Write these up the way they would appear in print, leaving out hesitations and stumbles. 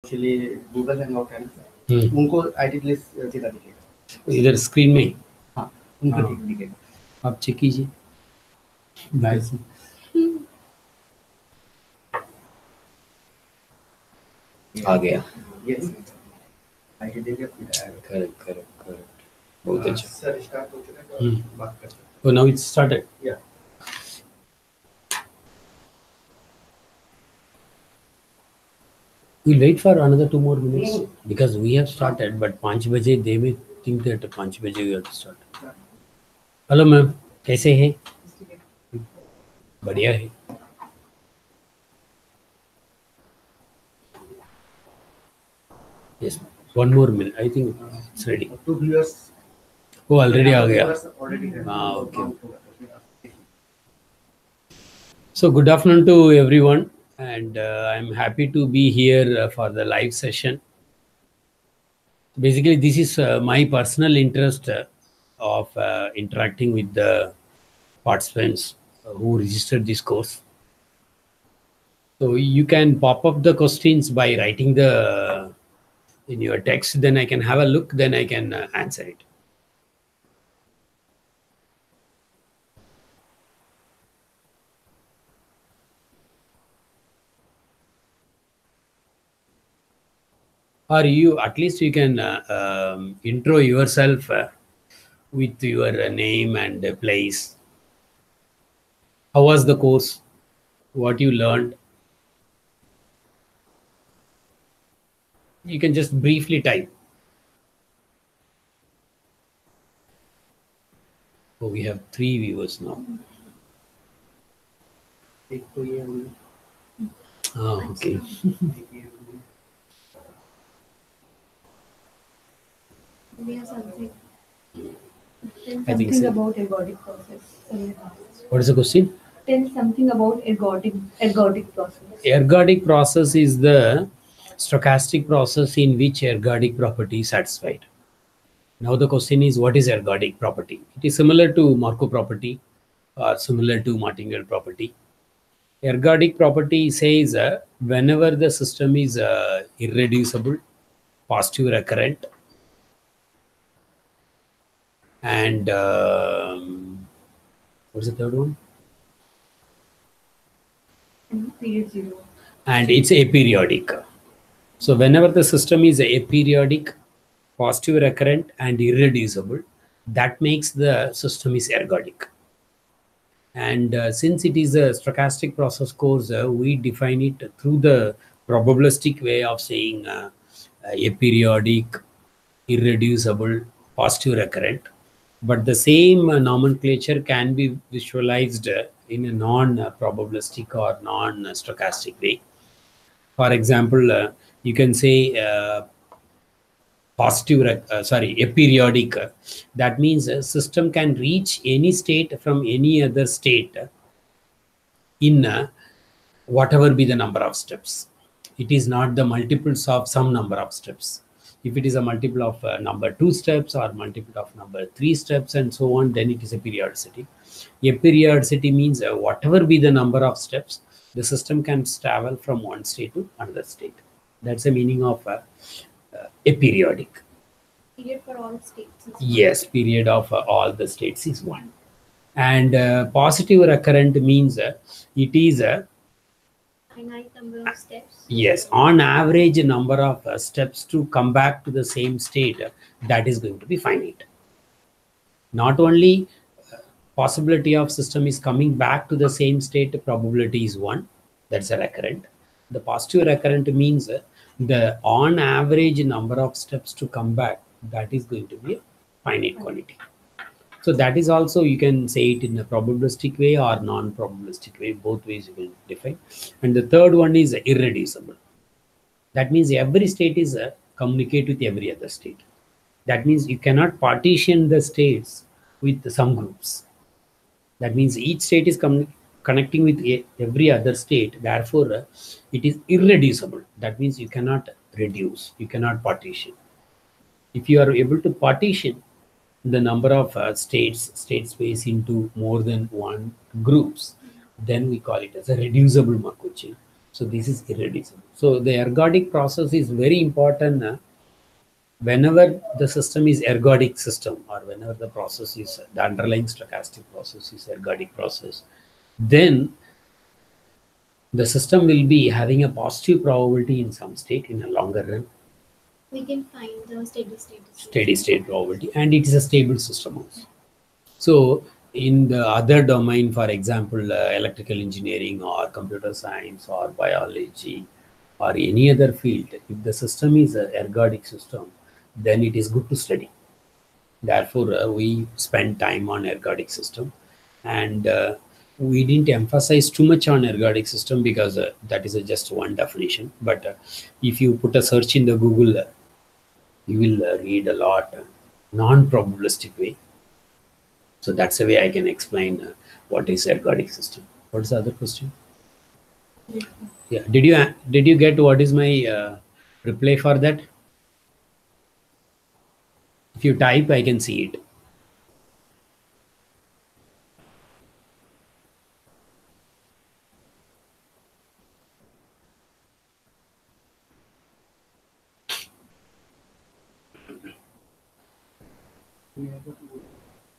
Actually Google hangout है ना, उनको आईडी लिस्ट सीधा दिखेगा इधर स्क्रीन में। हाँ, उनको ठीक दिखेगा। आप चेक कीजिए। नाइस। आ गया। यस, आईडी देंगे फिर आएगा। करेक्ट करेक्ट करेक्ट, बहुत अच्छा। सर स्टार्ट हो चुका है, बात करते हैं। Oh, now it's started. या We'll wait for another 2 more minutes because we have started, but 5 बजे they may think that 5 बजे we have to start. Hello ma'am, कैसे हैं? बढ़िया है। Yes, 1 more minute. I think it's ready. 2 viewers Oh, already आ गया। already है। Okay. So good afternoon to everyone, and I'm happy to be here for the live session. Basically, this is my personal interest of interacting with the participants who registered this course. So you can pop up the questions by writing in your text, then I can have a look, then I can answer it. Or you, at least you can intro yourself with your name and place. How was the course? What you learned? You can just briefly type. Oh, we have 3 viewers now. Oh, okay. We have something. I think Something so. about ergodic process. What is the question? Tell something about ergodic process. Ergodic process is the stochastic process in which ergodic property is satisfied. Now the question is, what is ergodic property? It is similar to Markov property or similar to Martingale property. Ergodic property says whenever the system is irreducible, positive recurrent, and what's the third one? Period 0. And it's aperiodic. So whenever the system is aperiodic, positive recurrent, and irreducible, that makes the system is ergodic. And since it is a stochastic process course, we define it through the probabilistic way of saying aperiodic, irreducible, positive recurrent. But the same nomenclature can be visualized in a non-probabilistic or non-stochastic way. For example, you can say aperiodic. That means a system can reach any state from any other state in whatever be the number of steps. It is not the multiples of some number of steps. If it is a multiple of number 2 steps or multiple of number 3 steps and so on, then it is a periodicity. A periodicity means whatever be the number of steps, the system can travel from one state to another state. That's the meaning of aperiodic. Period for all states. Yes, period of all the states is 1. And positive recurrent means it is a finite number of steps. Yes, on average number of steps to come back to the same state, that is going to be finite. Not only possibility of system is coming back to the same state, probability is 1, that's a recurrent. The positive recurrent means the on average number of steps to come back, that is going to be a finite quantity. So that is also, you can say it in a probabilistic way or non-probabilistic way, both ways you can define. And the third one is irreducible. That means every state is communicate with every other state. That means you cannot partition the states with some groups. That means each state is connecting with every other state. Therefore, it is irreducible. That means you cannot reduce, you cannot partition. If you are able to partition the number of state space into more than one groups, then we call it as a reducible Markov chain. So this is irreducible. So the ergodic process is very important whenever the system is ergodic system, or whenever the process is, the underlying stochastic process is ergodic process, then the system will be having a positive probability in some state in a longer run. We can find the Steady state probability, and it is a stable system also. So in the other domain, for example, electrical engineering or computer science or biology or any other field, if the system is an ergodic system, then it is good to study. Therefore, we spend time on ergodic system, and we didn't emphasize too much on ergodic system because that is just one definition. But if you put a search in the Google, you will read a lot non-probabilistic way. So that's the way I can explain what is ergodic system. What is the other question? Yeah, did you get what is my reply for that? If you type, I can see it.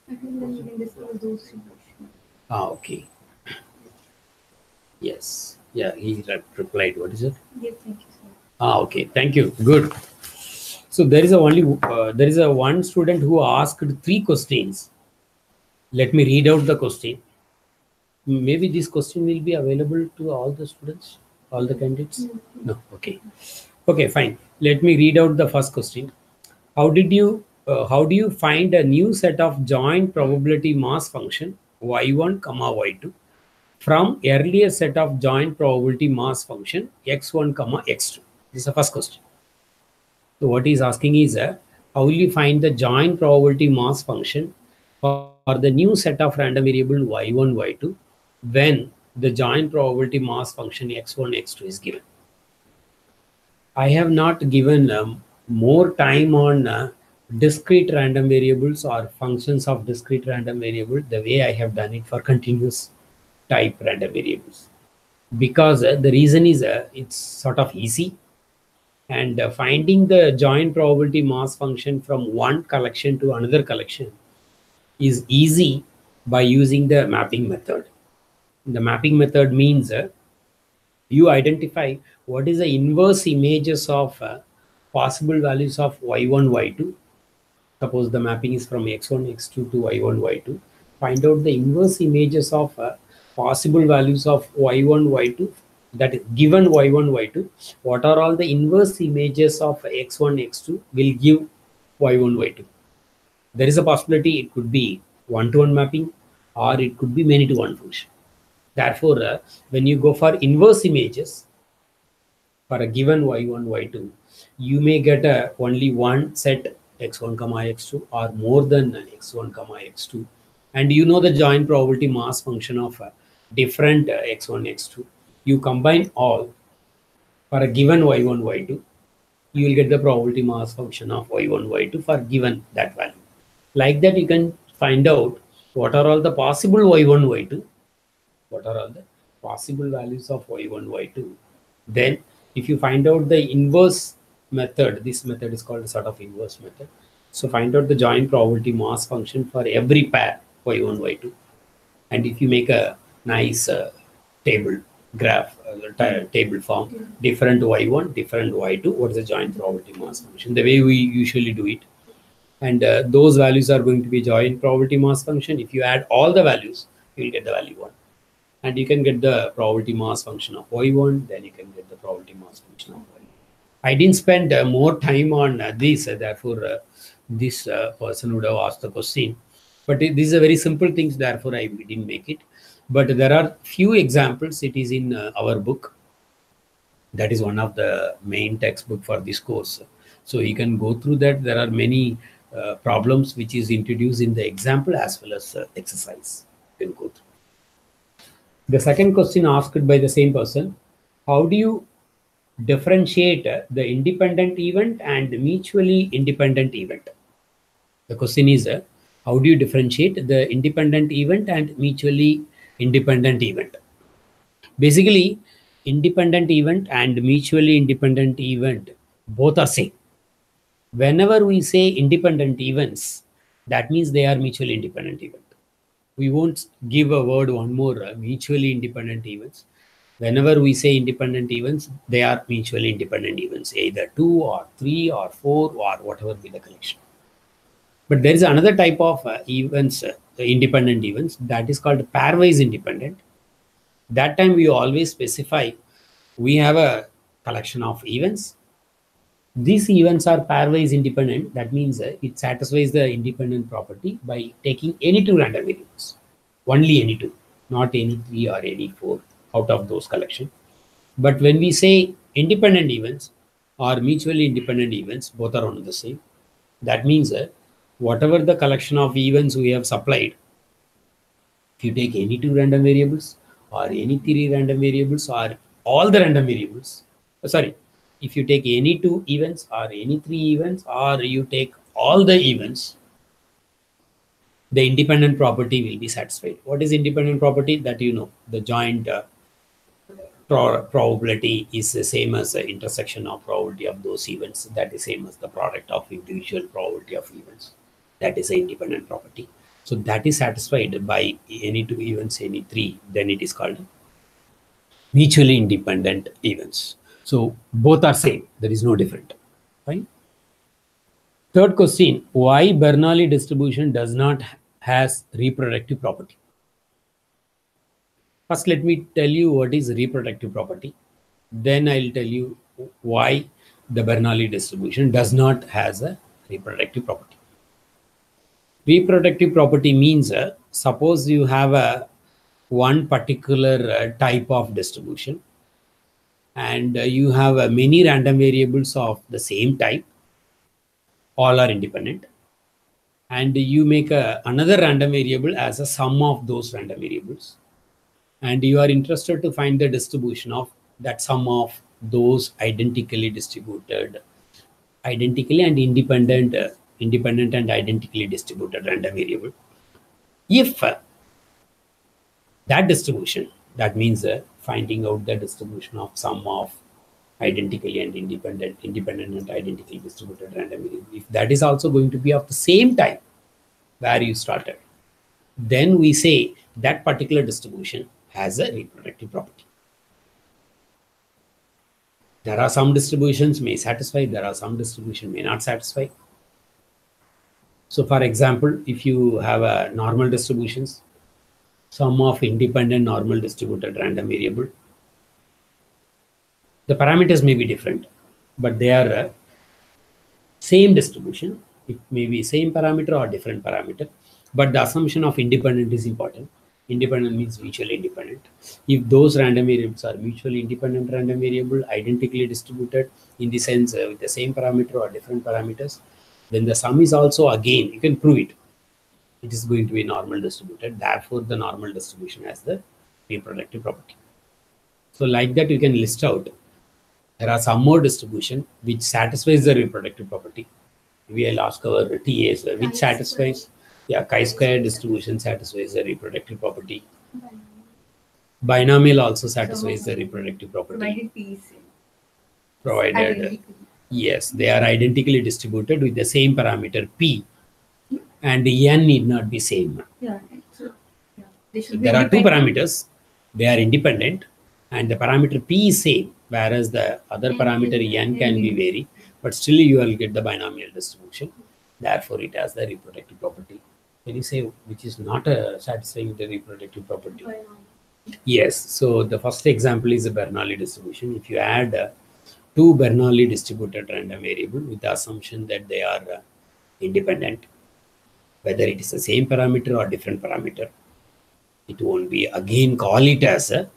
I think then we can discuss those two questions. Okay. Yes. Yeah, he replied. What is it? Yes, thank you, sir. Okay. Thank you. Good. So there is a one student who asked 3 questions. Let me read out the question. Maybe this question will be available to all the students, all the candidates. No. Okay. Okay. Fine. Let me read out the first question. How do you find a new set of joint probability mass function y1 comma y2 from earlier set of joint probability mass function x1 comma x2? This is the first question. So what he is asking is how will you find the joint probability mass function for the new set of random variable y1 y2 when the joint probability mass function x1 x2 is given? I have not given more time on discrete random variables or functions of discrete random variable the way I have done it for continuous type random variables, because the reason is it's sort of easy, and finding the joint probability mass function from one collection to another collection is easy by using the mapping method. The mapping method means you identify what is the inverse images of possible values of y1 y2. Suppose the mapping is from x1 x2 to y1 y2. Find out the inverse images of possible values of y1 y2, that is given y1 y2. What are all the inverse images of x1 x2 will give y1 y2? There is a possibility it could be one-to-one mapping, or it could be many-to-one function. Therefore, when you go for inverse images for a given y1 y2, you may get only one set x1 comma x2 or more than x1 comma x2, and you know the joint probability mass function of different x1 x2. You combine all for a given y1 y2, you will get the probability mass function of y1 y2 for given that value. Like that, you can find out what are all the possible y1 y2, what are all the possible values of y1 y2. Then if you find out the inverse method, this method is called a sort of inverse method. So find out the joint probability mass function for every pair y1 y2, and if you make a nice table graph, table form, different y1, different y2, what is the joint probability mass function, the way we usually do it, and those values are going to be joint probability mass function. If you add all the values, you will get the value 1, and you can get the probability mass function of y1, then you can get the probability mass function of y2. I didn't spend more time on this, therefore this person would have asked the question. But these are very simple things, therefore I didn't make it. But there are few examples. It is in our book. That is one of the main textbook for this course. So you can go through that. There are many problems which is introduced in the example as well as exercise. You can go through. The second question asked by the same person: how do you differentiate the independent event and mutually independent event? The question is, how do you differentiate the independent event and mutually independent event? Basically, independent event and mutually independent event, both are same. Whenever we say independent events, that means they are mutually independent event. We won't give a word one more, mutually independent events. Whenever we say independent events, they are mutually independent events, either 2 or 3 or 4 or whatever be the collection. But there is another type of events, independent events, that is called pairwise independent. That time we always specify we have a collection of events. These events are pairwise independent. That means it satisfies the independent property by taking any 2 random variables, only any 2, not any 3 or any 4 out of those collection. But when we say independent events or mutually independent events, both are one and the same. That means whatever the collection of events we have supplied, if you take any 2 random variables or any 3 random variables or all the random variables, if you take any 2 events or any 3 events or you take all the events, the independent property will be satisfied. What is independent property? That you know, the joint probability is the same as the intersection of probability of those events. That is same as the product of individual probability of events. That is an independent property. So that is satisfied by any 2 events, any 3, then it is called mutually independent events. So both are same. There is no different. Fine. Third question: why Bernoulli distribution does not has reproductive property? First, let me tell you what is reproductive property. Then I'll tell you why the Bernoulli distribution does not has a reproductive property. Reproductive property means suppose you have a one particular type of distribution and you have many random variables of the same type, all are independent, and you make another random variable as a sum of those random variables, and you are interested to find the distribution of that sum of those identically distributed, identically and independent and identically distributed random variable. If that distribution, that means finding out the distribution of sum of identically and independent and identically distributed random variable, if that is also going to be of the same type where you started, then we say that particular distribution has a reproductive property. There are some distributions may satisfy, there are some distribution may not satisfy. So for example, if you have a normal distributions, sum of independent normal distributed random variable, the parameters may be different, but they are same distribution. It may be same parameter or different parameter, but the assumption of independent is important. Independent means mutually independent. If those random variables are mutually independent random variable, identically distributed in the sense with the same parameter or different parameters, then the sum is also, again, you can prove it. It is going to be normal distributed. Therefore, the normal distribution has the reproductive property. So like that, you can list out. There are some more distribution which satisfies the reproductive property. We will ask our TAs which satisfies. Yeah, chi-square distribution satisfies the reproductive property. Binomial also satisfies the reproductive property. Provided P is same. Provided, yes, they are identically distributed with the same parameter P, and n need not be same. Yeah. So, yeah. They should be There are 2 independent. parameters, they are independent, and the parameter P is same, whereas the other parameter n can be vary, but still you will get the binomial distribution. Therefore, it has the reproductive property. Can you say which is not satisfying the reproductive property? Yes. So the first example is the Bernoulli distribution. If you add 2 Bernoulli distributed random variable with the assumption that they are independent, whether it is the same parameter or different parameter, it won't be, again call it as a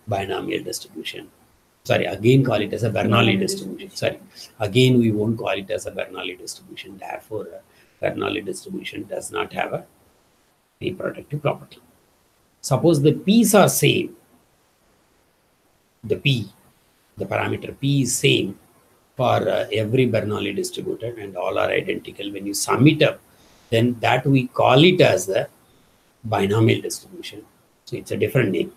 binomial distribution. Sorry, again call it as a Bernoulli distribution. Sorry, again we won't call it as a Bernoulli distribution. Therefore, Bernoulli distribution does not have a reproductive property. Suppose the P's are same. The parameter P is same for every Bernoulli distributed and all are identical. When you sum it up, then that we call it as the binomial distribution. So it's a different name.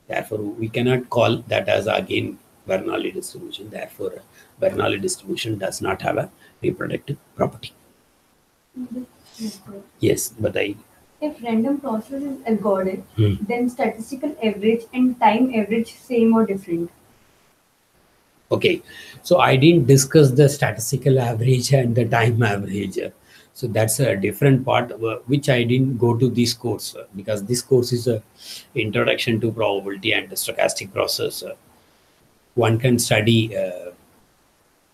Therefore, we cannot call that as again Bernoulli distribution. Therefore, Bernoulli distribution does not have a reproductive property. Yes, but If random process is ergodic, Hmm. then statistical average and time average same or different? Okay, so I didn't discuss the statistical average and the time average. So that's a different part which I didn't go to this course because this course is a introduction to probability and the stochastic process. One can study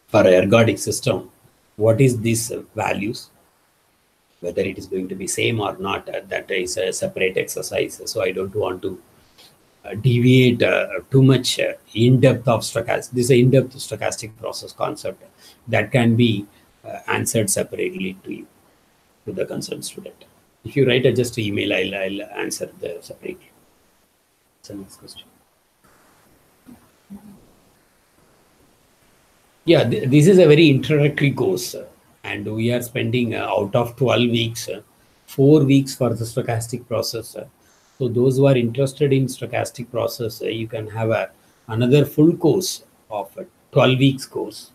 for ergodic system what is these values, whether it is going to be same or not. That is a separate exercise. So I don't want to deviate too much in depth of stochastic. This is an in-depth stochastic process concept that can be answered separately to you, to the concerned student. If you write just email, I'll answer the separately. So next question. Yeah, this is a very introductory course, and we are spending out of 12 weeks, 4 weeks for the stochastic process. So those who are interested in stochastic process, you can have another full course of a 12 weeks course,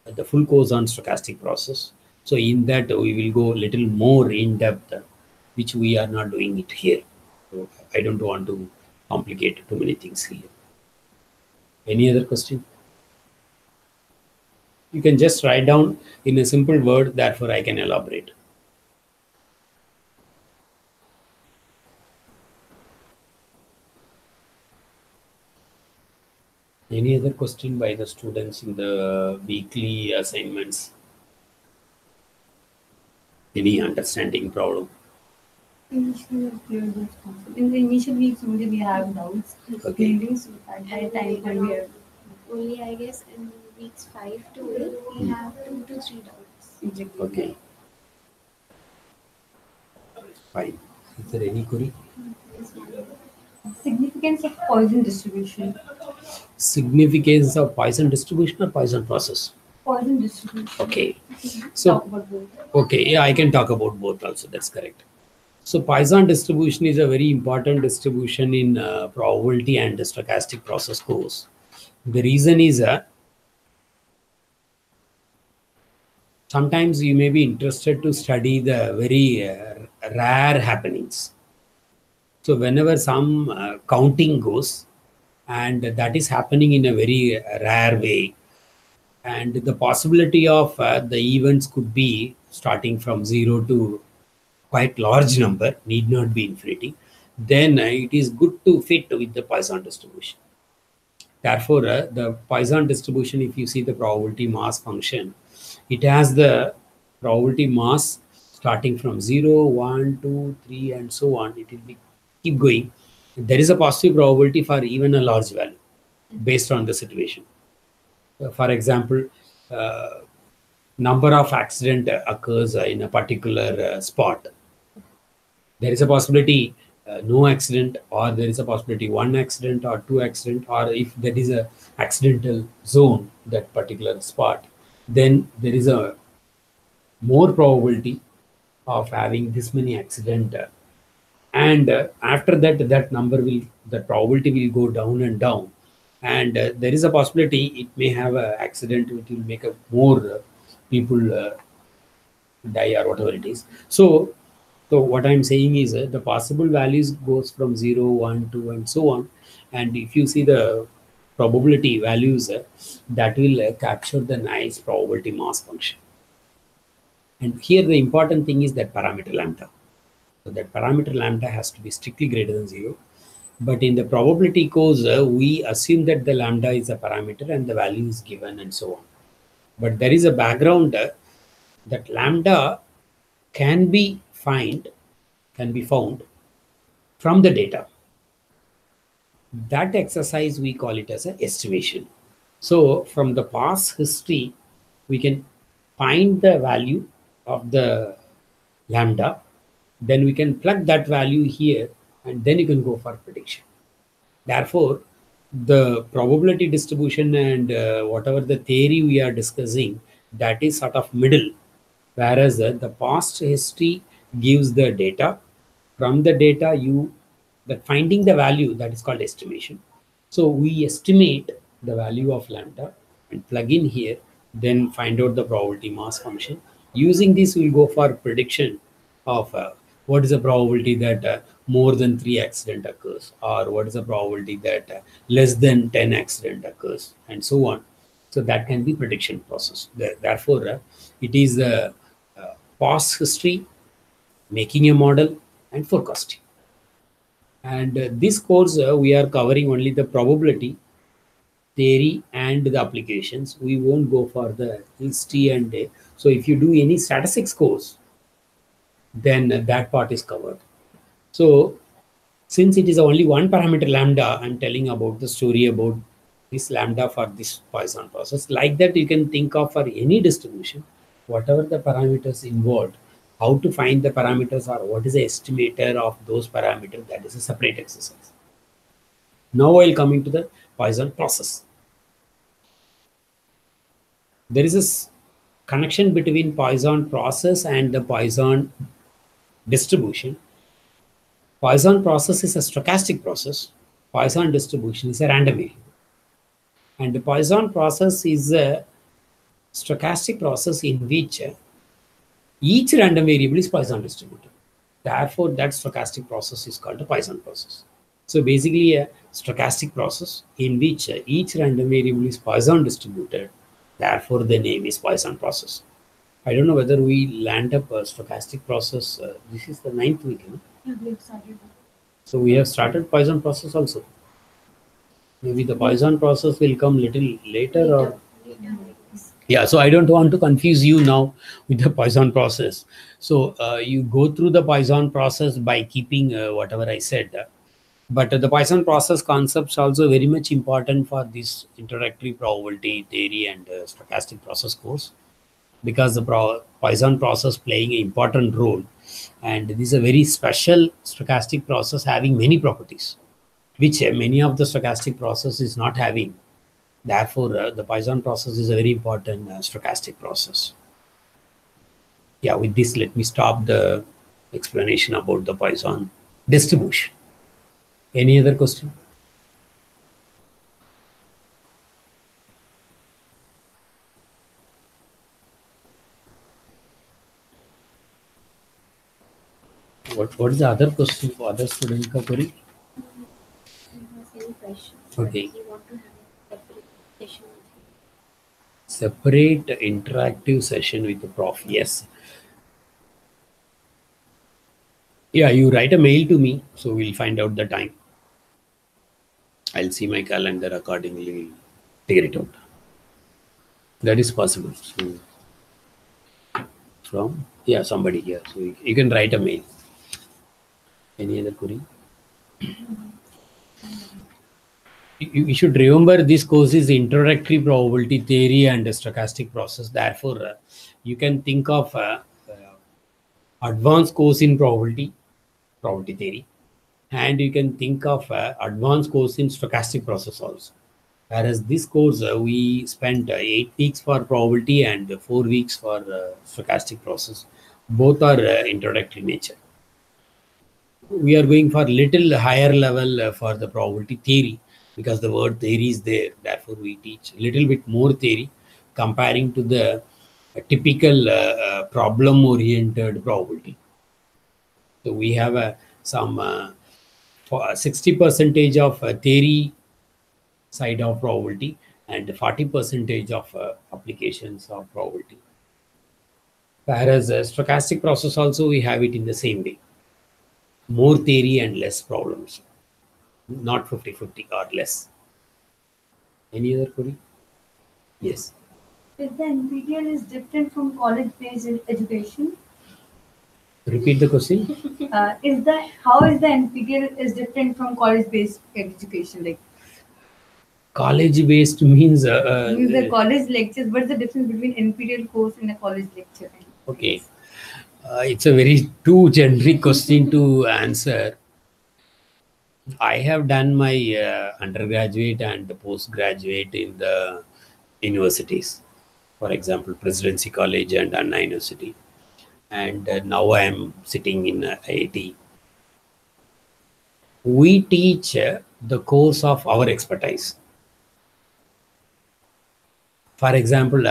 the full course on stochastic process. So in that we will go a little more in depth, which we are not doing it here. So I don't want to complicate too many things here. Any other question? You can just write down in a simple word, therefore I can elaborate. Any other question by the students in the weekly assignments? Any understanding problem? Initially, in the initial weeks only we have doubts. Okay. So at that time when we have Only I guess in weeks 5 to 8 we have 2 to 3 doubts. Okay. Fine. Is there any query? significance of Poisson distribution. Significance of Poisson distribution or Poisson process? Poisson distribution. Okay. Talk So, about both. okay, yeah, I can talk about both also. That's correct. So Poisson distribution is a very important distribution in probability and stochastic process course. The reason is sometimes you may be interested to study the very rare happenings. So whenever some counting goes, and that is happening in a very rare way, and the possibility of the events could be starting from 0 to quite large number, need not be infinity, then it is good to fit with the Poisson distribution. Therefore, the Poisson distribution, if you see the probability mass function, it has the probability mass starting from 0, 1, 2, 3, and so on. It will be keep going. There is a positive probability for even a large value based on the situation. For example, number of accident occurs in a particular spot. There is a possibility no accident, or there is a possibility 1 accident or 2 accident, or if there is a accidental zone, that particular spot, then there is a more probability of having this many accident. And after that, that number will, the probability will go down and down. And there is a possibility it may have an accident which will make more people die or whatever it is. So what I'm saying is the possible values goes from 0, 1, 2, and so on. And if you see the probability values, that will capture the nice probability mass function. And here the important thing is that parameter lambda. So that parameter lambda has to be strictly greater than 0. But in the probability course, we assume that the lambda is a parameter and the value is given and so on. But there is a background that lambda can be found from the data. That exercise we call it as an estimation. So from the past history, we can find the value of the lambda, then we can plug that value here, and then you can go for prediction. Therefore, the probability distribution and whatever the theory we are discussing, that is sort of middle, whereas the past history gives the data. From the data, you that finding the value, that is called estimation. So we estimate the value of lambda and plug in here, then find out the probability mass function. Using this, we'll go for prediction of what is the probability that more than 3 accident occurs, or what is the probability that less than 10 accident occurs, and so on. So that can be prediction process. Therefore, it is the past history, making a model, and forecasting. And this course, we are covering only the probability, theory, and the applications. We won't go for the history and so if you do any statistics course, then that part is covered. So since it is only one parameter lambda, I'm telling about the story about this lambda for this Poisson process. Like that, you can think of for any distribution, whatever the parameters involved, how to find the parameters or what is the estimator of those parameters, that is a separate exercise. Now I'll come into the Poisson process. There is a connection between Poisson process and the Poisson distribution. Poisson process is a stochastic process. Poisson distribution is a random variable. And the Poisson process is a stochastic process in which each random variable is Poisson distributed. Therefore, that stochastic process is called a Poisson process. So basically a stochastic process in which each random variable is Poisson distributed. Therefore, the name is Poisson process. I don't know whether we land up a stochastic process. This is the 9th week. No? Yeah, we have started. So we have started Poisson process also. Maybe the Poisson process will come little later or... Yeah, so I don't want to confuse you now with the Poisson process. So you go through the Poisson process by keeping whatever I said. But the Poisson process concepts also very much important for this introductory probability theory and stochastic process course, because the Poisson process playing an important role. And this is a very special stochastic process having many properties, which many of the stochastic process is not having. Therefore, the Poisson process is a very important stochastic process. Yeah, with this, let me stop the explanation about the Poisson distribution. Any other question? What is the other question for other students? Query? Any questions? Okay. You want to have a separate session? Separate interactive session with the prof. Yes. Yeah, you write a mail to me, so we'll find out the time. I'll see my calendar accordingly, figure it out. That is possible. So, from somebody here. So you can write a mail. Any other query? You should remember this course is introductory probability theory and stochastic process. Therefore, you can think of advanced course in probability theory, and you can think of advanced course in stochastic process also. Whereas this course, we spent 8 weeks for probability and 4 weeks for stochastic process. Both are introductory nature. We are going for little higher level for the probability theory, because the word theory is there. Therefore, we teach a little bit more theory comparing to the typical problem-oriented probability. So we have some 60% of theory side of probability and 40% of applications of probability. Whereas stochastic process also we have it in the same way. More theory and less problems. Not 50-50 or less. Any other query? Yes. Is the NPTEL is different from college-based education? Repeat the question. How is the NPTEL is different from college-based education? Like College-based means the college lectures. What's the difference between NPTEL course and a college lecture? Okay. It's a very too generic question to answer. I have done my undergraduate and postgraduate in the universities. For example, Presidency College and Anna University. And now I am sitting in IIT. we teach the course of our expertise. For example,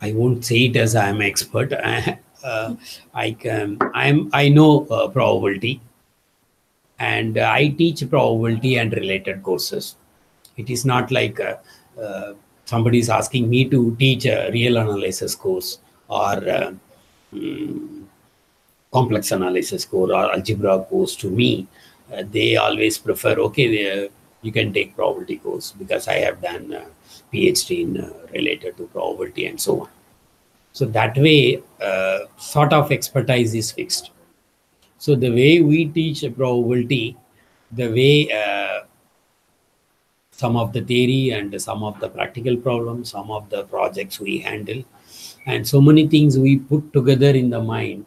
I won't say it as I am expert. I know probability, and I teach probability and related courses. It is not like somebody is asking me to teach a real analysis course or complex analysis course or algebra course to me. They always prefer, okay, you can take probability course because I have done PhD in related to probability and so on. So that way, sort of expertise is fixed. So the way we teach probability, the way some of the theory and some of the practical problems, some of the projects we handle, and so many things we put together in the mind,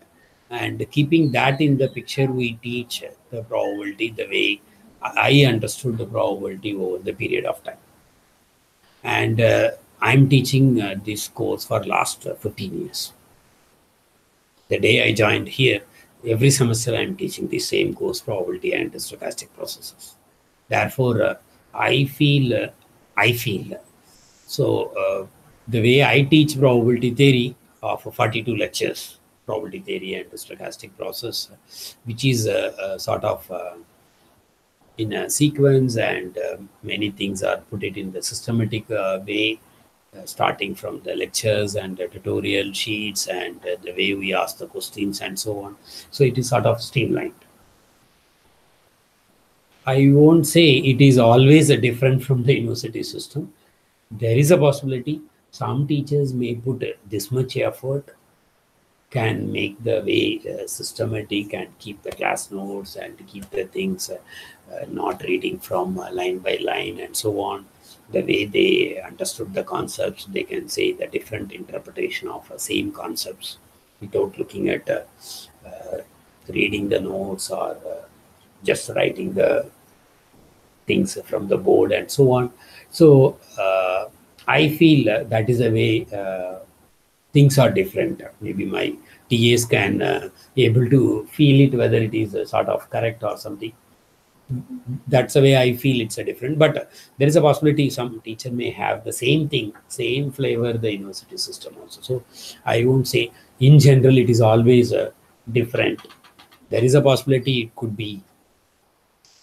and keeping that in the picture, we teach the probability the way I understood the probability over the period of time. And I'm teaching this course for last 15 years. The day I joined here, every semester I'm teaching the same course, probability and stochastic processes. Therefore, I feel so the way I teach probability theory of 42 lectures, probability theory and stochastic process, which is sort of in a sequence, and many things are put it in the systematic way, starting from the lectures and the tutorial sheets and the way we ask the questions and so on. So it is sort of streamlined. I won't say it is always different from the university system. There is a possibility some teachers may put this much effort, can make the way systematic and keep the class notes and keep the things not reading from line by line and so on. The way they understood the concepts, they can say the different interpretation of same concepts without looking at reading the notes or just writing the things from the board and so on. So I feel that is a way things are different. Maybe my TAs can able to feel it whether it is sort of correct or something. That's the way I feel it's a different. But there is a possibility some teacher may have the same thing, same flavor the university system also. So I won't say in general it is always different. There is a possibility it could be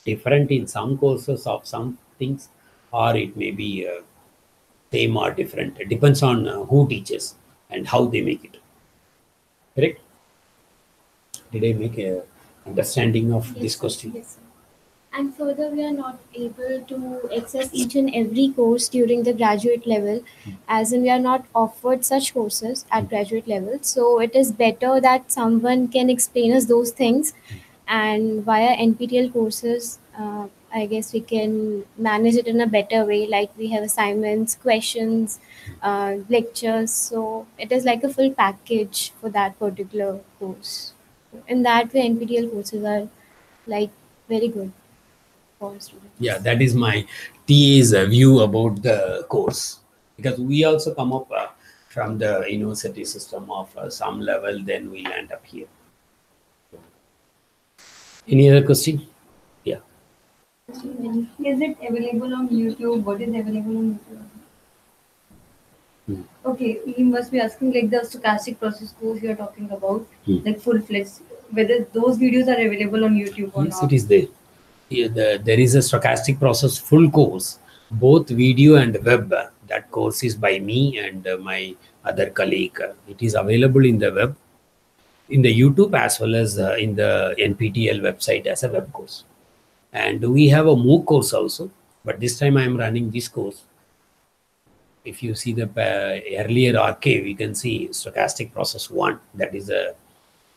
different in some courses of some things, or it may be same or different. It depends on who teaches and how they make it. Correct? Did I make a understanding of this question? Yes, sir. And further, we are not able to access each and every course during the graduate level, as in we are not offered such courses at graduate level. So it is better that someone can explain us those things, and via NPTEL courses, I guess we can manage it in a better way. Like we have assignments, questions, lectures. So it is like a full package for that particular course. In that way, NPTEL courses are like very good for students. Yeah, that is my TA's view about the course, because we also come up from the university system of some level, then we'll end up here. Any other question? Yeah. Is it available on YouTube? What is available on YouTube? Okay, you must be asking like the stochastic process course you are talking about, like full-fledged, whether those videos are available on YouTube or Yes, not. it is there. Yeah, there is a stochastic process full course, both video and web. That course is by me and my other colleague. It is available in the web, in the YouTube, as well as in the NPTEL website as a web course. And we have a MOOC course also, but this time I am running this course. If you see the earlier archive, you can see Stochastic Process 1, that is a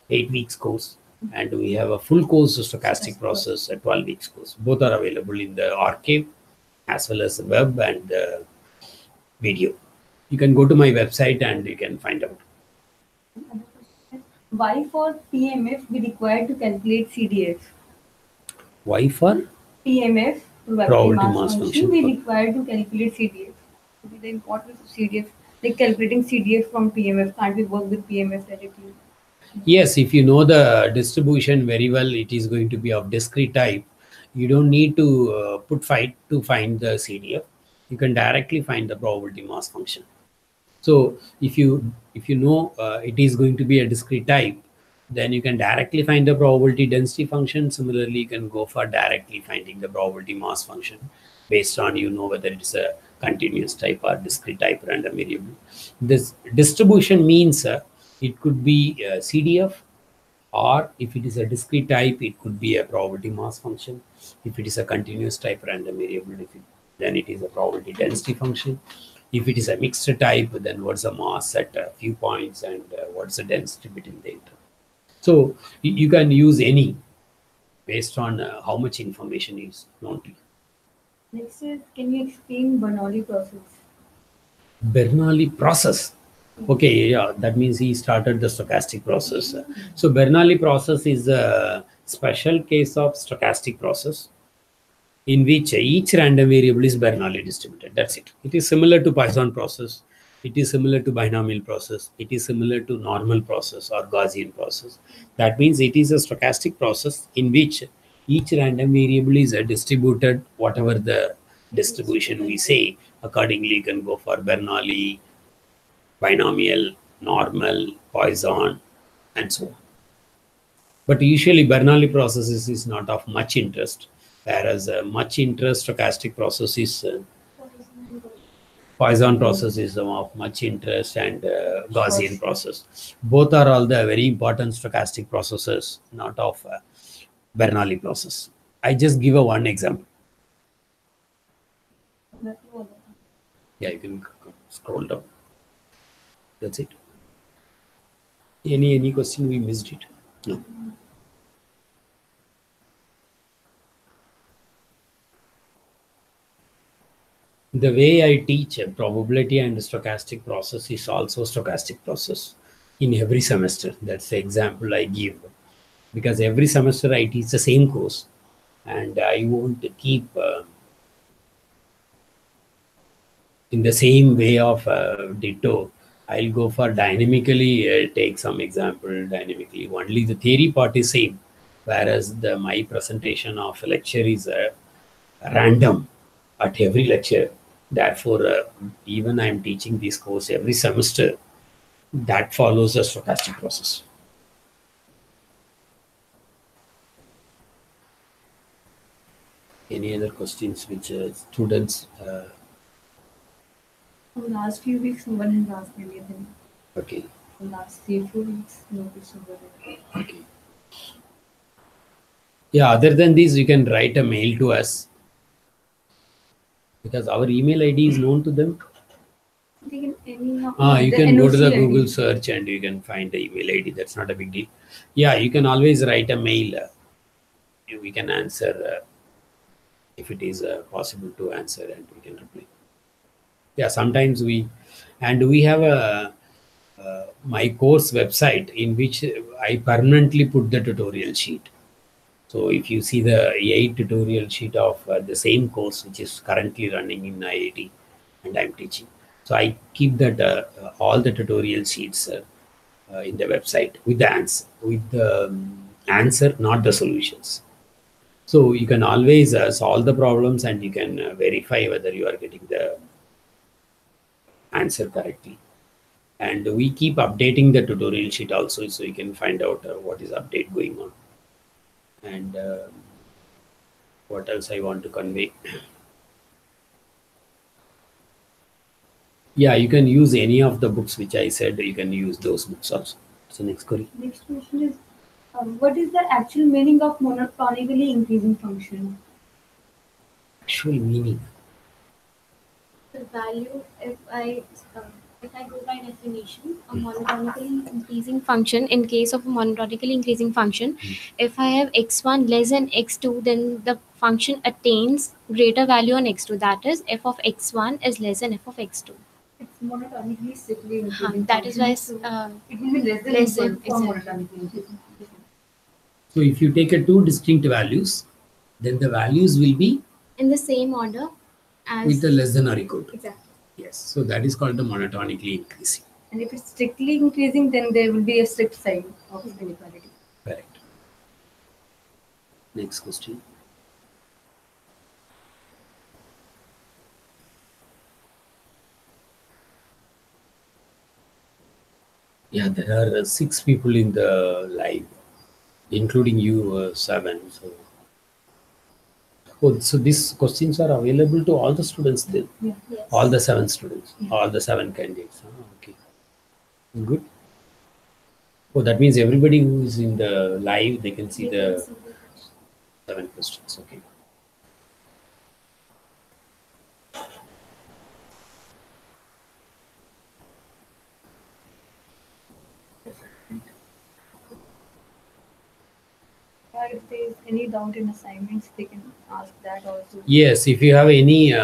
8 weeks course. And we have a full course of Stochastic Process, a 12 weeks course. Both are available in the archive as well as the web and the video. You can go to my website and you can find out. Why for PMF we required to calculate CDF? Why for? PMF, Probability mass function. we required to calculate CDF. The importance of CDF, like calculating CDF from PMF, can't we work with PMF directly? Yes, if you know the distribution very well, it is going to be of discrete type. You don't need to find the CDF. You can directly find the probability mass function. So if you know it is going to be a discrete type, then you can directly find the probability density function. Similarly, you can go for directly finding the probability mass function based on whether it's a continuous type or discrete type random variable. This distribution means it could be CDF, or if it is a discrete type, it could be a probability mass function. If it is a continuous type random variable, then it is a probability density function. If it is a mixed type, then what's the mass at a few points and what's the density between the interval. So you can use any based on how much information is known to you. Next is, can you explain Bernoulli process? Bernoulli process. Okay, yeah, that means he started the stochastic process. So Bernoulli process is a special case of stochastic process in which each random variable is Bernoulli distributed. That's it. It is similar to Poisson process. It is similar to binomial process. It is similar to normal process or Gaussian process. That means it is a stochastic process in which each random variable is distributed, whatever the distribution we say. Accordingly, you can go for Bernoulli, binomial, normal, Poisson, and so on. But usually Bernoulli processes is not of much interest, whereas much interest stochastic process is Poisson process is of much interest, and Gaussian process. Both are all the very important stochastic processes, not of Bernoulli process. I just give a one example. Yeah, you can scroll down. That's it. Any question we missed it? No. The way I teach probability and stochastic process is also stochastic process in every semester. That's the example I give, because every semester I teach the same course, and I won't keep in the same way of ditto. I'll go for dynamically take some example dynamically. Only the theory part is same, whereas my presentation of lecture is random at every lecture. Therefore, even I'm teaching this course every semester, that follows a stochastic process. Any other questions which students? For the last few weeks, no one has asked anything. Okay. For the last 3-4 weeks, no question. Okay. Yeah, other than this, you can write a mail to us, because our email ID is known to them. You can go to the Google search and you can find the email ID. That's not a big deal. Yeah, you can always write a mail. We can answer if it is possible to answer, and we can reply. Yeah, sometimes we have a my course website in which I permanently put the tutorial sheet. So if you see the 8 tutorial sheet of the same course which is currently running in IIT and I'm teaching, so I keep that all the tutorial sheets in the website with the answer, not the solutions. So you can always solve the problems, and you can verify whether you are getting the answer correctly. And we keep updating the tutorial sheet also, so you can find out what is update going on. And what else I want to convey? Yeah, you can use any of the books which I said. You can use those books also. So next query. Next question is, what is the actual meaning of monotonically increasing function? Actual meaning? The value, if I go by definition, a monotonically increasing function, in case of a monotonically increasing function, if I have x1 less than x2, then the function attains greater value on x2. That is, f of x1 is less than f of x2. It's monotonically strictly increasing. That is why it will be less than monotonically increasing. So if you take two distinct values, then the values will be in the same order as with the less than or equal to. Exactly. Yes. So that is called the monotonically increasing. And if it's strictly increasing, then there will be a strict side of inequality. Correct. Next question. Yeah, there are 6 people in the live, including you, 7. So these questions are available to all the students then? Yeah. Yes. All the 7 students, Yeah. all the 7 candidates. Okay. Good. Oh, that means everybody who is in the live, they can see You the can see the question. 7 questions. Okay. Or if there is any doubt in assignments, they can ask that also. Yes, if you have any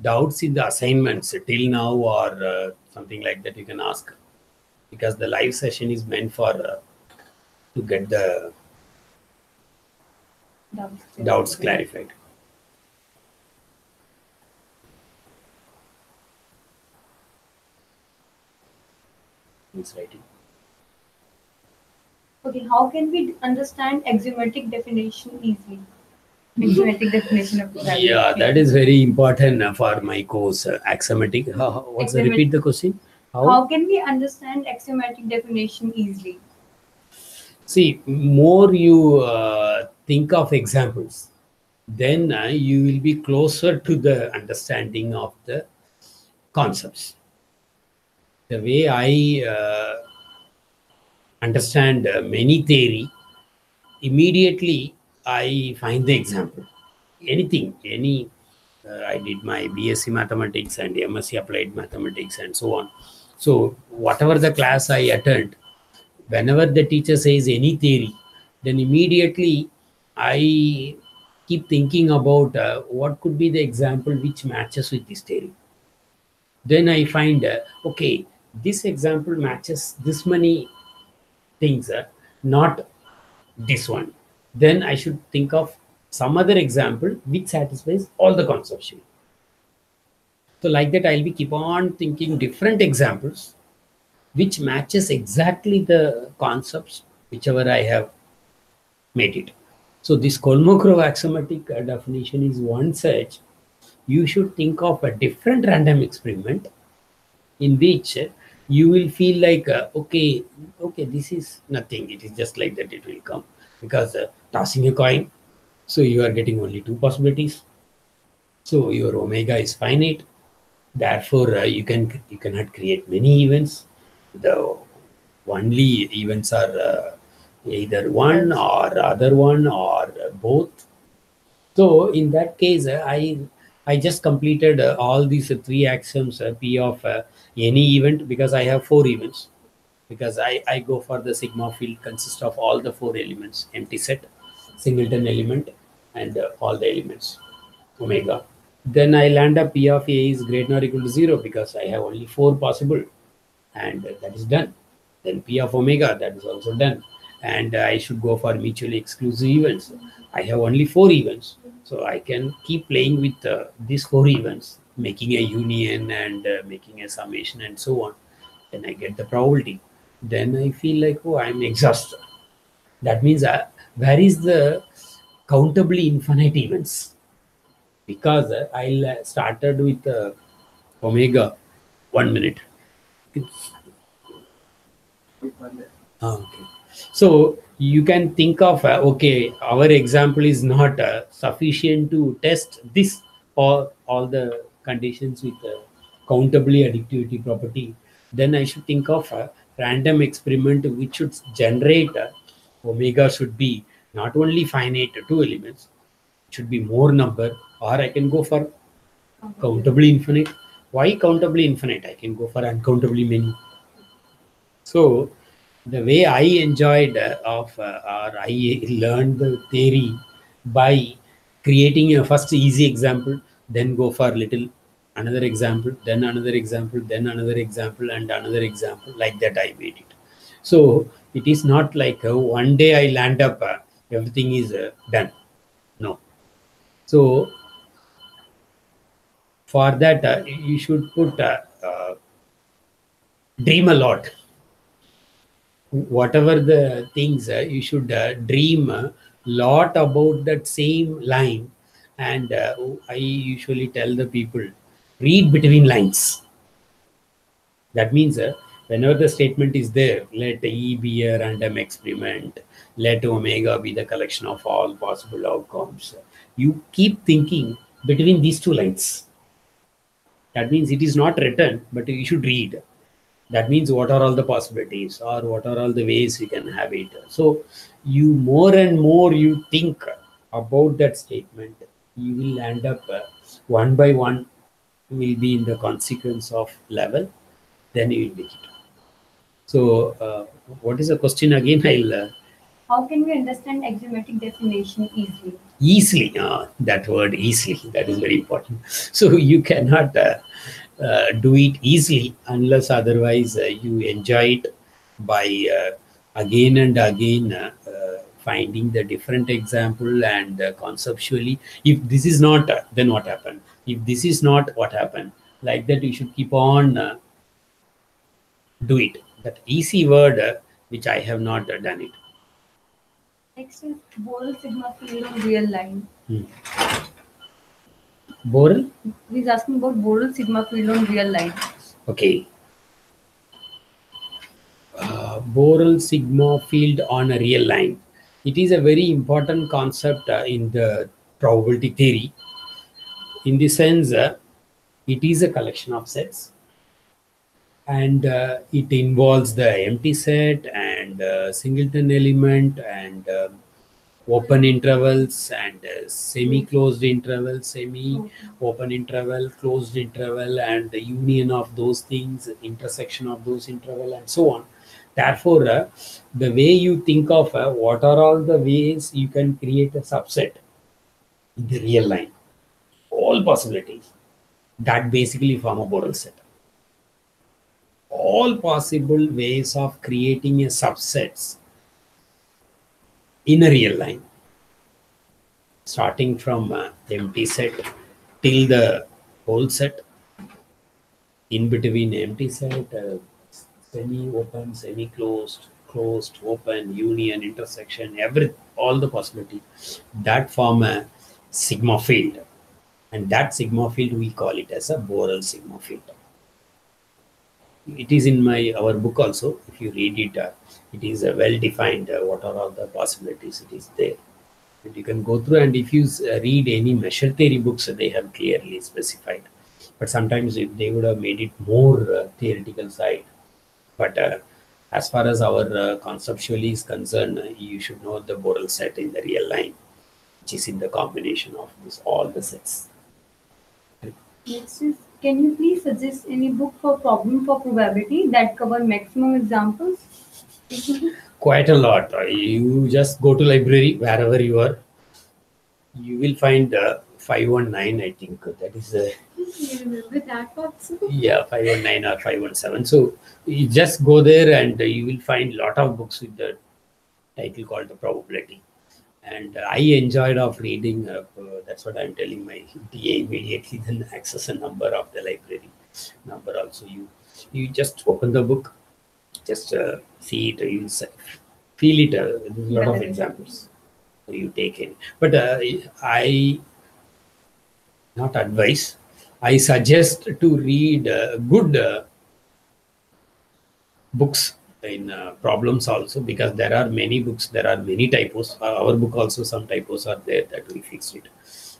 doubts in the assignments till now or something like that, you can ask, because the live session is meant for to get the doubts clarified. He's writing. Okay, how can we understand axiomatic definition easily? Axiomatic definition of gravity. Yeah, that is very important for my course, axiomatic. What's the repeat the question? How can we understand axiomatic definition easily? See, more you think of examples, then you will be closer to the understanding of the concepts. The way I understand many theory, immediately I find the example. Anything, I did my BSc Mathematics and MSc Applied Mathematics and so on. So whatever the class I attend, whenever the teacher says any theory, then immediately I keep thinking about what could be the example which matches with this theory. Then I find, okay, this example matches this many things, not this one. Then I should think of some other example which satisfies all the conception. So like that, I'll be keep on thinking different examples which matches exactly the concepts whichever I have made it. So this Kolmogorov axiomatic definition is one such. You should think of a different random experiment in which you will feel like, okay, this is nothing. It is just like that. It will come because tossing a coin. So you are getting only 2 possibilities. So your omega is finite. Therefore, you cannot create many events. The only events are either one or other one or both. So in that case, I just completed all these 3 axioms, P of any event, because I have 4 events. Because I go for the sigma field consists of all the 4 elements, empty set, singleton element, and all the elements, omega. Then I land up P of A is greater or equal to 0 because I have only 4 possible, and that is done. Then P of omega, that is also done. And I should go for mutually exclusive events. I have only 4 events. So I can keep playing with these 4 events, making a union and making a summation and so on. Then I get the probability. Then I feel like, oh, I'm exhausted. That means where is the countably infinite events? Because I started with omega 1 minute. Okay. So you can think of, okay, our example is not sufficient to test this or all the conditions with countably additivity property. Then I should think of a random experiment which should generate omega should be not only finite 2 elements, it should be more number, or I can go for countably infinite. Why countably infinite? I can go for uncountably many. So the way I enjoyed or I learned the theory by creating a first easy example, then go for little another example, then another example, then another example, and another example. Like that I made it. So it is not like one day I land up, everything is done. No. So for that, you should put dream a lot. Whatever the things, you should dream a lot about that same line. And I usually tell the people, read between lines. That means whenever the statement is there, let E be a random experiment, let omega be the collection of all possible outcomes. You keep thinking between these two lines. That means it is not written, but you should read. That means what are all the possibilities, or what are all the ways we can have it. So you more and more you think about that statement, you will end up one by one will be in the consequence of level, then you will make it. So what is the question again? I'll How can we understand axiomatic definition easily? Easily, that word easily, that is very important. So you cannot do it easily unless otherwise you enjoy it by again and again finding the different example and conceptually. If this is not, then what happened? If this is not, what happened? Like that, you should keep on do it. That easy word, which I have not done it. Next is Borel sigma field on real line. Borel? He's asking about Borel sigma field on real line. Okay. Borel sigma field on a real line. It is a very important concept in the probability theory. In the sense, it is a collection of sets, and it involves the empty set and singleton element and open intervals and semi-closed interval, semi-open interval, closed interval, and the union of those things, intersection of those interval, and so on. Therefore, the way you think of what are all the ways you can create a subset in the real line, all possibilities, that basically form a Borel set. All possible ways of creating a subsets in a real line, starting from empty set till the whole set, in between empty set, semi-open, semi-closed, closed, open, union, intersection, all the possibilities, that form a sigma field. And that sigma field, we call it as a Borel sigma field. It is in our book also. If you read it, it is well defined. What are all the possibilities? It is there, and you can go through. And if you read any measure theory books, they have clearly specified. But sometimes they would have made it more theoretical side. But as far as our conceptually is concerned, you should know the Borel set in the real line, which is in the combination of all the sets. Next is, can you please suggest any book for problem for probability that cover maximum examples? Quite a lot. You just go to library wherever you are. You will find 519, I think. That is You remember that also? yeah, 519 or 517. So you just go there and you will find a lot of books with the title called the probability. And I enjoyed of reading. That's what I'm telling my TA immediately. Then access a number of the library number also. You just open the book, just see it. You feel it. There's a lot of examples. So you take it. But I not advise. I suggest to read good books in problems also, because there are many books, there are many typos. Our book also, some typos are there that we fixed it.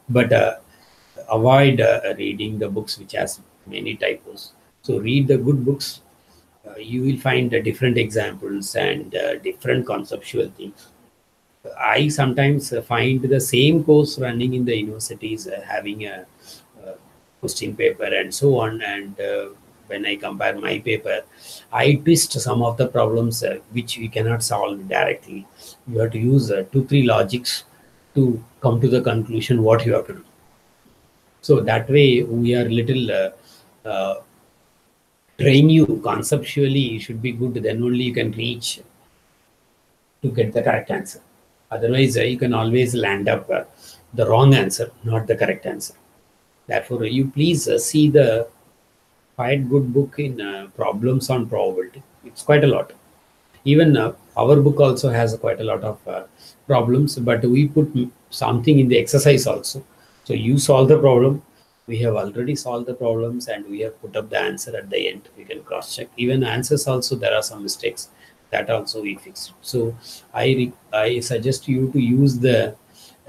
But avoid reading the books which has many typos. So read the good books. You will find different examples and different conceptual things. I sometimes find the same course running in the universities having a question paper and so on, and when I compare my paper, I twist some of the problems which we cannot solve directly. You have to use 2-3 logics to come to the conclusion what you have to do. So that way we are little train you conceptually. You should be good, then only you can reach to get the correct answer. Otherwise you can always land up the wrong answer, not the correct answer. Therefore you please see the quite good book in problems on probability. It's quite a lot. Even our book also has quite a lot of problems, but we put something in the exercise also. So you solve the problem. We have already solved the problems and we have put up the answer at the end. We can cross check. Even answers also, there are some mistakes that also we fixed. So I suggest you to use the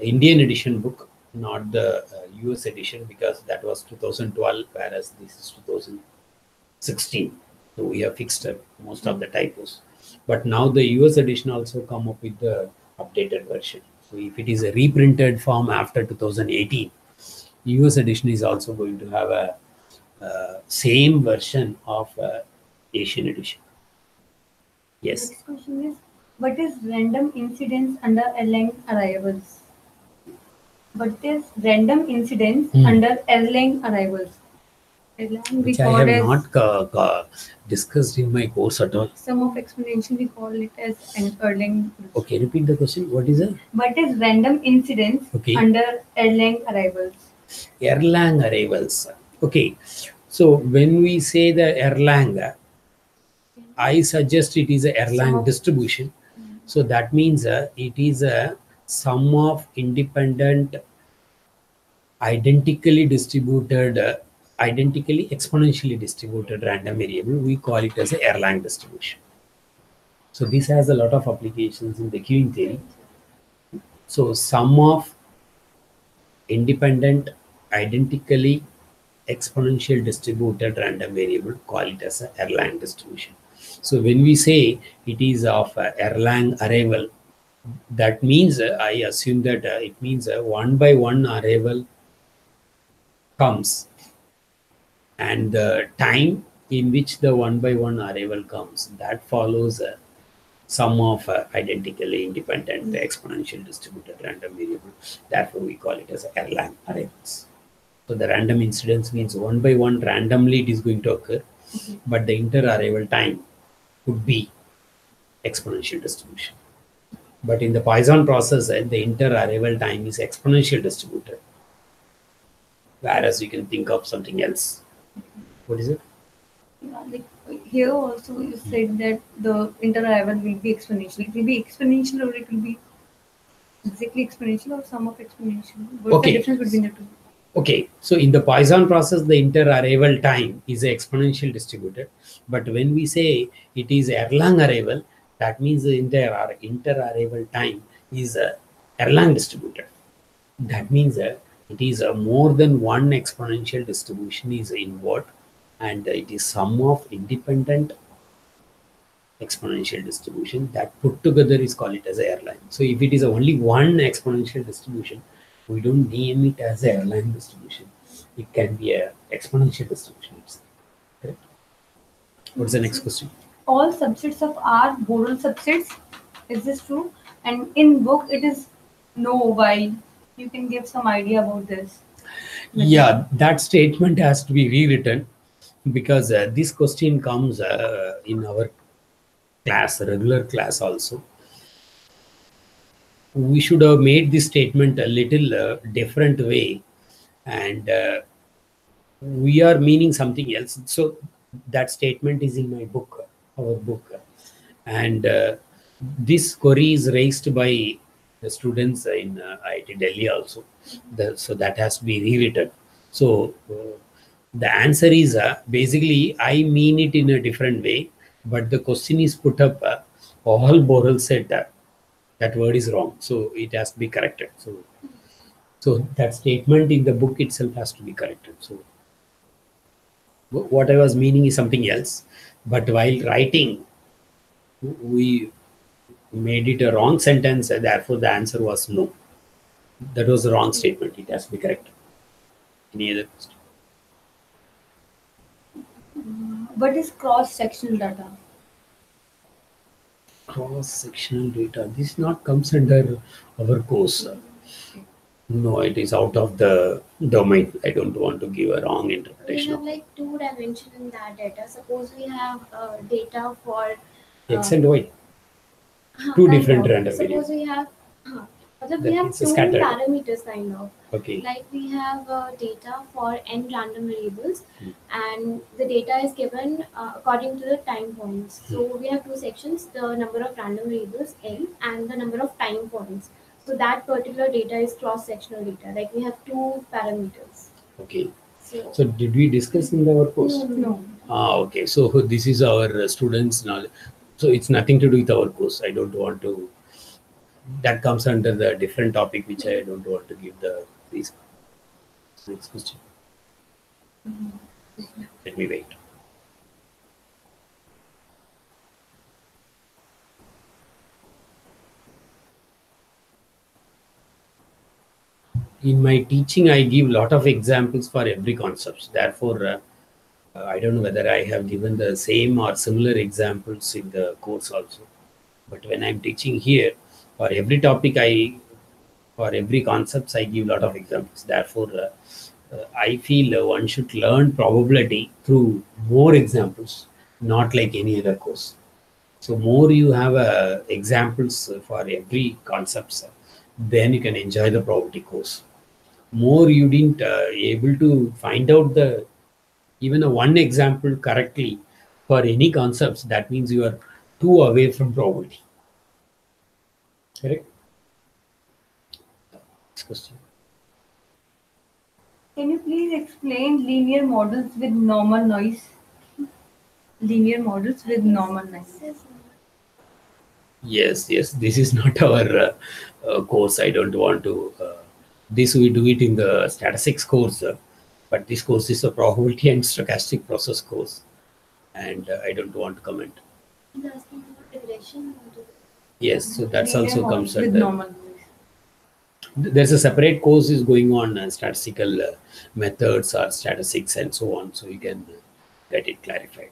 Indian edition book, not the US edition, because that was 2012, whereas this is 2016. So we have fixed most of the typos. But now the US edition also come up with the updated version. So if it is a reprinted form after 2018, US edition is also going to have a same version of Asian edition. Yes. Next question is, what is random incidence under Erlang arrivals? What is random incidence under Erlang arrivals? Erlang we Which I call have as not discussed in my course at all. sum of exponential. We call it as an Erlang. Okay, repeat the question. What is it? What is random incidence under Erlang arrivals? Erlang arrivals. Okay, so when we say the Erlang, I suggest it is a Erlang distribution. So that means it is a sum of independent, identically distributed, identically exponentially distributed random variable. We call it as a Erlang distribution. So this has a lot of applications in the queuing theory. So sum of independent, identically exponential distributed random variable, call it as a Erlang distribution. So when we say it is of Erlang arrival, that means I assume that it means one by one arrival comes, and the time in which the one by one arrival comes, that follows a sum of identically independent exponential distributed random variable. Therefore, we call it as Erlang arrivals. So the random incidence means one by one randomly it is going to occur, but the inter-arrival time could be exponential distribution. But in the Poisson process, the inter-arrival time is exponential distributed, whereas you can think of something else. What is it? Yeah, like here also you said that the inter-arrival will be exponential. It will be exponential or it will be exactly exponential or sum of exponential. What's the difference between the two? Okay, so in the Poisson process, the inter-arrival time is exponential distributed. But when we say it is Erlang arrival, that means the inter-arrival time is Erlang distributed. That means it is more than one exponential distribution is involved, and it is sum of independent exponential distribution that put together is called it as a Erlang. So if it is only one exponential distribution, we don't name it as a Erlang distribution. It can be a exponential distribution. Correct? What's the next question? All subsets of R Borel subsets. Is this true? And in book it is no. Why? You can give some idea about this. Yeah, that statement has to be rewritten because this question comes in our class, regular class also. We should have made this statement a little different way, and we are meaning something else. So that statement is in my book, our book, and this query is raised by the students in IIT Delhi also. So that has to be rewritten. So the answer is basically I mean it in a different way, but the question is put up all Borel said that word is wrong, so it has to be corrected. So that statement in the book itself has to be corrected. So what I was meaning is something else, but while writing we made it a wrong sentence, therefore the answer was no. That was the wrong statement. It has to be corrected. Any other question? What is cross-sectional data? Cross-sectional data. This not comes under our course. No, it is out of the domain. I don't want to give a wrong interpretation. We have like two dimensions in that data. Suppose we have data for X and Y. Two different random variables. Suppose we have two scattered parameters kind of. Okay. Like we have data for n random variables, and the data is given according to the time points. So we have two sections: the number of random variables n and the number of time points. So that particular data is cross-sectional data. Like we have two parameters. Okay. So So did we discuss in our course? No. Okay. So this is our students' knowledge. So it's nothing to do with our course. I don't want to. That comes under the different topic, which I don't want to give the these. Next question. Let me wait. In my teaching, I give a lot of examples for every concept. Therefore, I don't know whether I have given the same or similar examples in the course also. But when I'm teaching here, for every topic, for every concepts, I give a lot of examples. Therefore, I feel one should learn probability through more examples, not like any other course. So more you have examples for every concepts, then you can enjoy the probability course. More you didn't able to find out the even a one example correctly for any concepts, that means you are too away from probability. Correct? Next question. Can you please explain linear models with normal noise? Linear models with normal noise. Yes, this is not our course. I don't want to. This we do it in the statistics course, but this course is a probability and stochastic process course, and I don't want to comment. Yes, so that's Linear also models comes with under. normal noise. There's a separate course is going on statistical methods or statistics and so on, so you can get it clarified.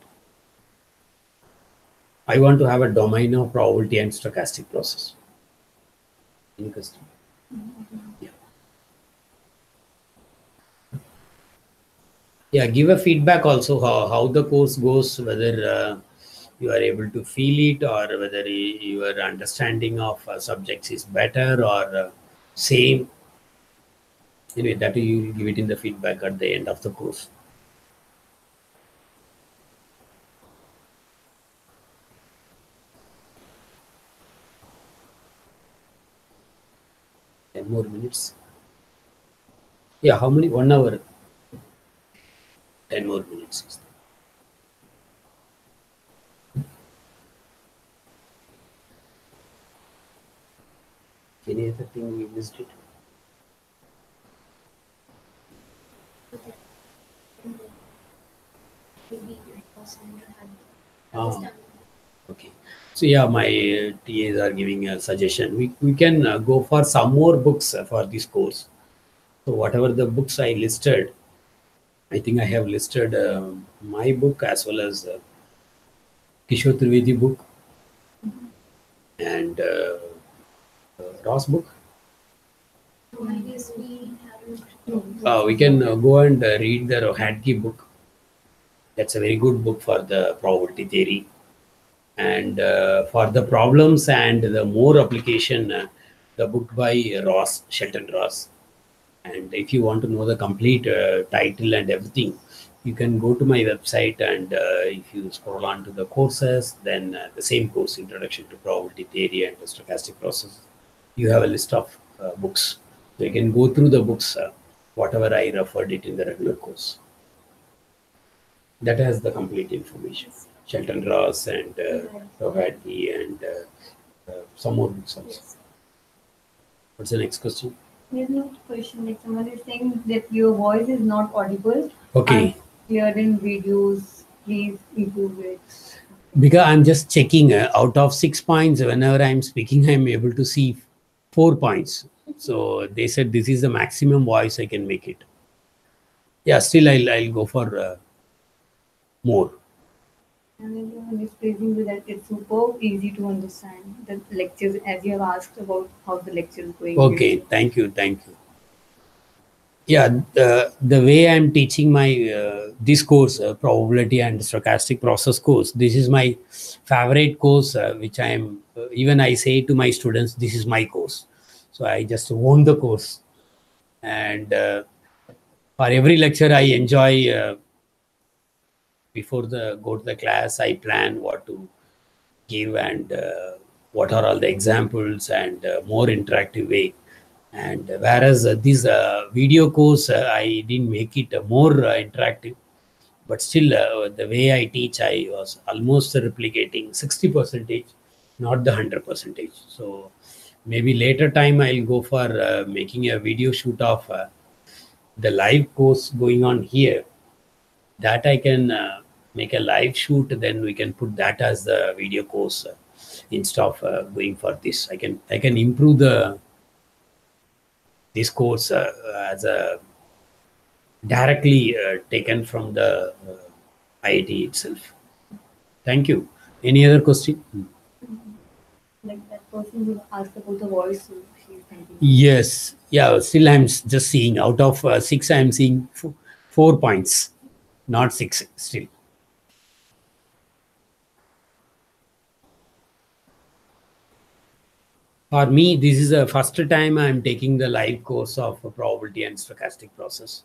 I want to have a domain of probability and stochastic process. Any question? Yeah. Yeah, give a feedback also how the course goes, whether you are able to feel it or whether your understanding of subjects is better or same. Anyway, that you will give it in the feedback at the end of the course. More minutes. Yeah, how many? 1 hour. 10 more minutes. Any other thing we missed it? Okay. So yeah, my TAs are giving a suggestion. We can go for some more books for this course. So whatever the books I listed, I think I have listed my book as well as Kishore Trivedi book and Ross book. We can go and read the Rohatgi book. That's a very good book for the probability theory. And for the problems and the more application, the book by Ross, Shelton Ross. And if you want to know the complete title and everything, you can go to my website and if you scroll on to the courses, then the same course, Introduction to Probability Theory and the Stochastic Process, you have a list of books. So you can go through the books, whatever I referred it in the regular course. That has the complete information. Shelton Ross and Rohatgi and some more books also. What's the next question? There's no question. Like someone is saying that your voice is not audible. Okay. Clear in videos. Please improve it. Because I'm just checking out of 6 points, whenever I'm speaking, I'm able to see 4 points. So they said this is the maximum voice I can make it. Yeah, still I'll go for more. And everyone is praising you that it's super easy to understand the lectures, as you have asked about how the lecture is going. Okay, thank you. Yeah, the way I'm teaching my this course, probability and stochastic process course, this is my favorite course, which I am, even I say to my students, this is my course. So I just own the course. And for every lecture, I enjoy. Before the go to the class, I plan what to give and what are all the examples and more interactive way. And whereas this video course, I didn't make it more interactive, but still the way I teach, I was almost replicating 60%, not the 100%. So maybe later time I'll go for making a video shoot of the live course going on here. That I can make a live shoot, then we can put that as the video course instead of going for this. I can improve this course as a directly taken from the IIT itself. Thank you. Any other question? Like that person who asked about the voice, so she's thinking. Yes. Yeah. Still, I'm just seeing out of 6, I'm seeing 4 points, not 6 still. For me, this is the first time I'm taking the live course of probability and stochastic process,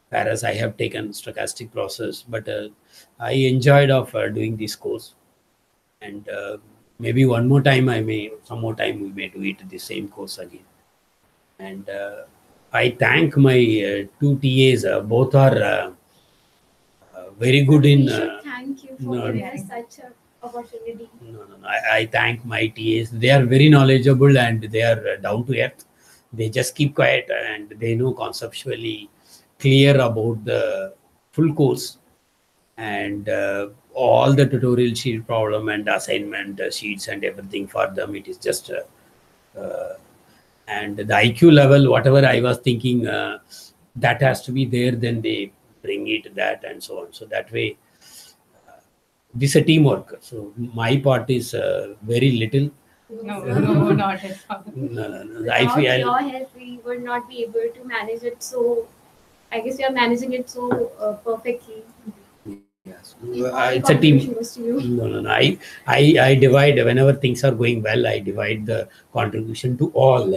whereas I have taken stochastic process, but I enjoyed of doing this course. And maybe one more time some more time we may do it the same course again. And I thank my 2 TAs. Both are very good in. We should thank you for giving us such an opportunity. No. I thank my TAs. They are very knowledgeable and they are down to earth. They just keep quiet and they know conceptually clear about the full course. And all the tutorial sheet problem and assignment sheets and everything for them, it is just and the IQ level, whatever I was thinking, that has to be there, then they bring it that and so on. So that way, this is a teamwork. So my part is very little. No, not at all. No. Without your help, we would not be able to manage it. So I guess you are managing it so perfectly. Yes, it's a team. No. I divide whenever things are going well. I divide the contribution to all.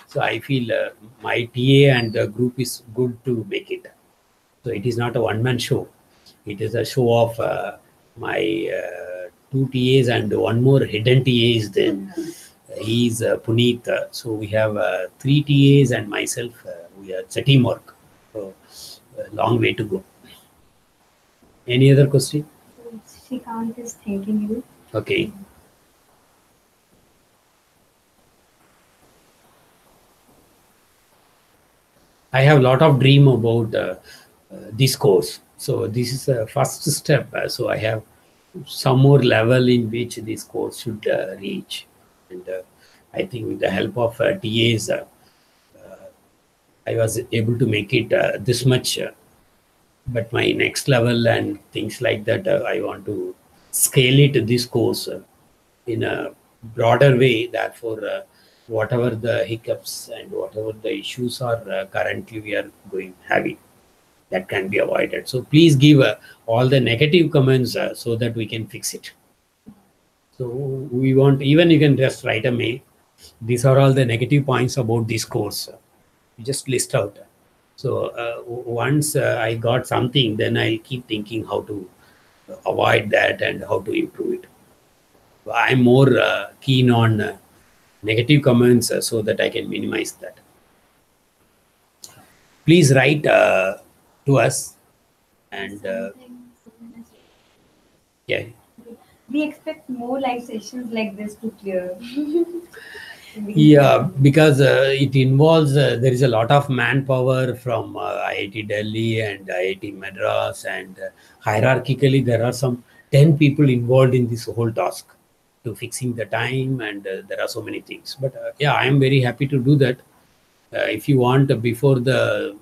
So I feel my TA and the group is good to make it. So it is not a one-man show. It is a show of my 2 TAs and one more hidden TA is there. He is Puneet. So we have 3 TAs and myself. It's a teamwork. So a long way to go. Any other question? Shrikant is thanking you. Okay. I have a lot of dream about this course. So this is a first step. So I have some more level in which this course should reach. And I think with the help of TAs, I was able to make it this much. But my next level and things like that, I want to scale it this course in a broader way. Therefore, whatever the hiccups and whatever the issues are currently we are having, that can be avoided. So please give all the negative comments so that we can fix it. So we want, even you can just write a mail. These are all the negative points about this course. You just list out. So once I got something, then I keep thinking how to avoid that and how to improve it. I'm more keen on negative comments so that I can minimize that. Please write to us and yeah. We expect more live sessions like this to clear. Yeah, because it involves, there is a lot of manpower from IIT Delhi and IIT Madras, and hierarchically there are some 10 people involved in this whole task to fixing the time, and there are so many things. But yeah, I am very happy to do that. If you want, before the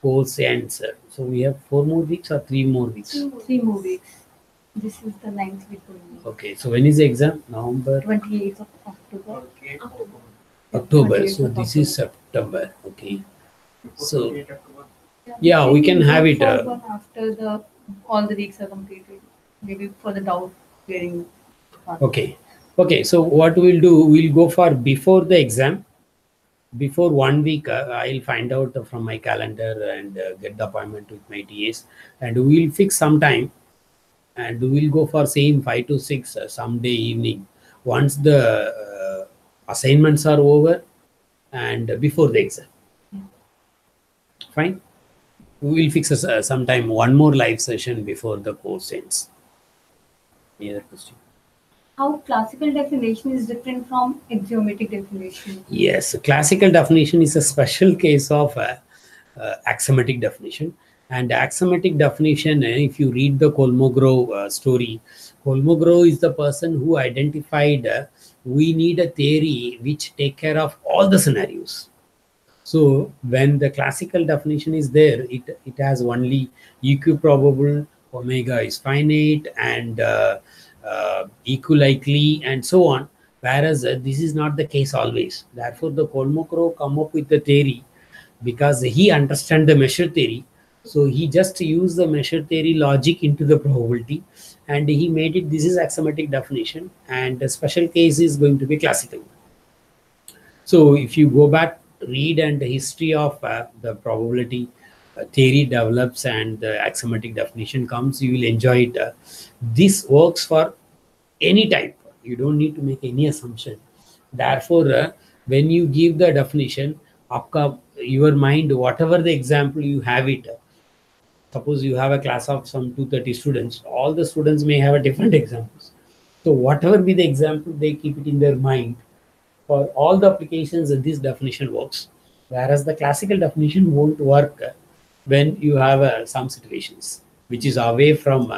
course ends, so we have 4 more weeks or 3 more weeks? 3 more weeks. This is the 9th week. Okay, so when is the exam? November? 28th of October. October. So this is September. Okay. So yeah, we can have it after all the weeks are completed. Maybe for the doubt clearing. Okay. So what we'll do, we'll go for before the exam. before 1 week, I'll find out from my calendar and get the appointment with my TAs, and we'll fix some time, and we'll go for same 5 to 6 someday evening once the assignments are over and before the exam. Fine. We will fix sometime one more live session before the course ends. Any other question? How classical definition is different from axiomatic definition? Yes, classical definition is a special case of axiomatic definition. And axiomatic definition, if you read the Kolmogorov story, Kolmogorov is the person who identified we need a theory which take care of all the scenarios. So when the classical definition is there, it has only equiprobable, omega is finite, and equilikely, and so on. Whereas this is not the case always. Therefore, the Kolmogorov come up with the theory because he understands the measure theory. So he just used the measure theory logic into the probability, and he made it. This is axiomatic definition, and the special case is going to be classical. So if you go back, read and the history of the probability theory develops and the axiomatic definition comes, you will enjoy it. This works for any type. You don't need to make any assumption. Therefore, when you give the definition, your mind, whatever the example you have it, suppose you have a class of some 230 students, all the students may have a different examples. So whatever be the example, they keep it in their mind. For all the applications, this definition works, whereas the classical definition won't work when you have some situations which is away from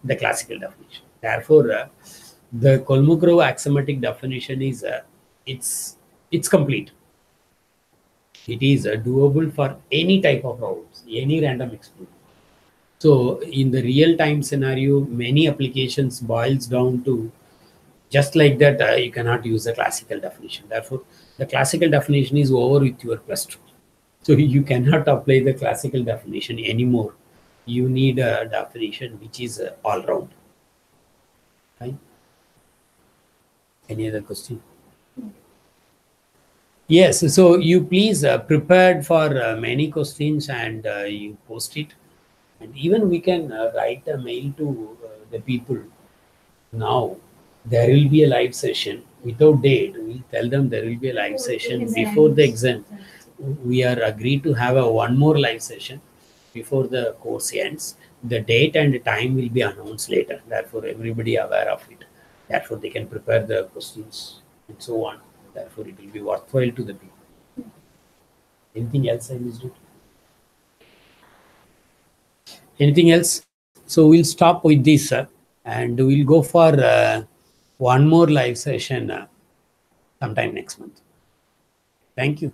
the classical definition. Therefore, the Kolmogorov axiomatic definition is it's complete. It is doable for any type of problems, any random experiment. So in the real-time scenario, many applications boils down to just like that, you cannot use the classical definition. Therefore, the classical definition is over with your +2. So you cannot apply the classical definition anymore. You need a definition which is all round. Fine. Any other question? Yes. So you please prepared for many questions and you post it. And even we can write a mail to the people now. There will be a live session without date. We'll tell them there will be a live session before the exam. We are agreed to have one more live session before the course ends. The date and the time will be announced later. Therefore, everybody aware of it. Therefore, they can prepare the questions and so on. Therefore, it will be worthwhile to the people. Anything else I missed it? Anything else? So we'll stop with this and we'll go for one more live session sometime next month. Thank you.